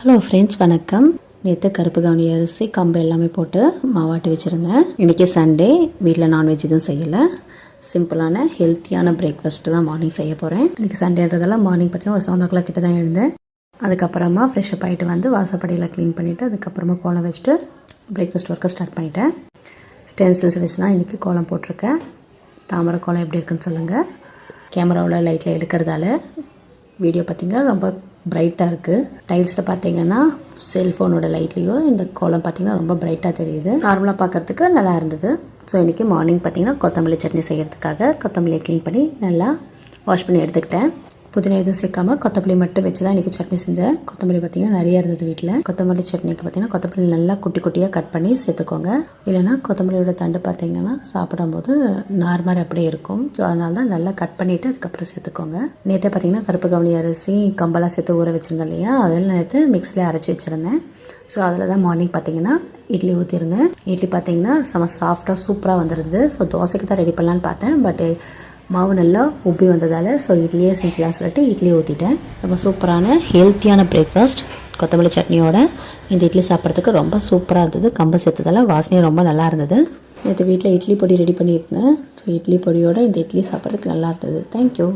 Hello friends, வணக்கம். நேற்று கருப்பு கவுனி அரிசி கம்பு எல்லாமே போட்டு மாவாட்டி வச்சுருந்தேன். இன்றைக்கி சண்டே, வீட்டில் நான்வெஜ் எதுவும் செய்யலை. சிம்பிளான ஹெல்த்தியான பிரேக்ஃபாஸ்ட்டு தான் மார்னிங் செய்ய போகிறேன். இன்றைக்கி சண்டேன்றதெல்லாம் மார்னிங் பார்த்தீங்கன்னா ஒரு 7 o'clock கிட்ட தான் எழுந்தேன். அதுக்கப்புறமா ஃப்ரெஷ்அப் ஆகிட்டு வந்து வாசப்படியில் க்ளீன் பண்ணிவிட்டு அதுக்கப்புறமா கோலம் வச்சுட்டு பிரேக்ஃபாஸ்ட் ஒர்க்கை ஸ்டார்ட் பண்ணிட்டேன். ஸ்டென்சில்ஸ் வச்சு தான் இன்றைக்கி கோலம் போட்டிருக்கேன். தாமரை கோலம் எப்படி இருக்குன்னு சொல்லுங்கள். கேமராவில் லைட்டில் எடுக்கிறதால வீடியோ பார்த்திங்கன்னா ரொம்ப பிரைட்டாக இருக்குது. டைல்ஸில் பார்த்தீங்கன்னா செல்ஃபோனோட லைட்லேயோ இந்த கோலம் பார்த்திங்கன்னா ரொம்ப பிரைட்டாக தெரியுது. நார்மலாக பார்க்குறதுக்கு நல்லா இருந்தது. ஸோ இன்றைக்கி மார்னிங் பார்த்திங்கன்னா கொத்தமல்லி சட்னி செய்கிறதுக்காக கொத்தமல்லியை க்ளீன் பண்ணி நல்லா வாஷ் பண்ணி எடுத்துக்கிட்டேன். புதினா எதுவும் சேர்க்காமல் கொத்தமல்லி மட்டும் வச்சு தான் இன்றைக்கி சட்னி செஞ்சேன். கொத்தமல்லி பார்த்திங்கன்னா நிறைய இருந்தது வீட்டில். கொத்தமல்லி சட்னிக்கு பார்த்திங்கன்னா கொத்தமல்லி நல்லா குட்டி குட்டியாக கட் பண்ணி சேர்த்துக்கோங்க. இல்லைனா கொத்தமல்லியோட தண்டு பார்த்திங்கன்னா சாப்பிடும்போது நார்மல் அப்படியே இருக்கும். ஸோ அதனால தான் நல்லா கட் பண்ணிவிட்டு அதுக்கப்புறம் சேர்த்துக்கோங்க. நேற்று பார்த்திங்கன்னா கருப்பு கவுனி அரிசி கம்பெல்லாம் சேர்த்து ஊற வச்சுருந்தேன் இல்லையா, அதில் நேற்று மிக்ஸில் அரைச்சி வச்சுருந்தேன். ஸோ அதில் தான் மார்னிங் பார்த்திங்கன்னா இட்லி ஊற்றிருந்தேன். இட்லி பார்த்திங்கன்னா செம்ம சாஃப்டாக சூப்பராக வந்துருந்து. ஸோ தோசைக்கு தான் ரெடி பண்ணலான்னு பார்த்தேன். பட் மாவு நல்லா உப்பி வந்ததால் ஸோ இட்லியே செஞ்சுலாம் சொல்லிட்டு இட்லி ஊற்றிட்டேன். ரொம்ப சூப்பரான ஹெல்த்தியான பிரேக்ஃபாஸ்ட் கொத்தமல்லி சட்னியோட இந்த இட்லி சாப்பிட்றதுக்கு ரொம்ப சூப்பராக இருந்தது. கம்பு சேர்த்ததால் வாசனையும் ரொம்ப நல்லா இருந்தது. நேற்று வீட்டில் இட்லி பொடி ரெடி பண்ணியிருந்தேன். ஸோ இட்லி பொடியோட இந்த இட்லி சாப்பிட்றதுக்கு நல்லா இருந்தது. தேங்க்யூ.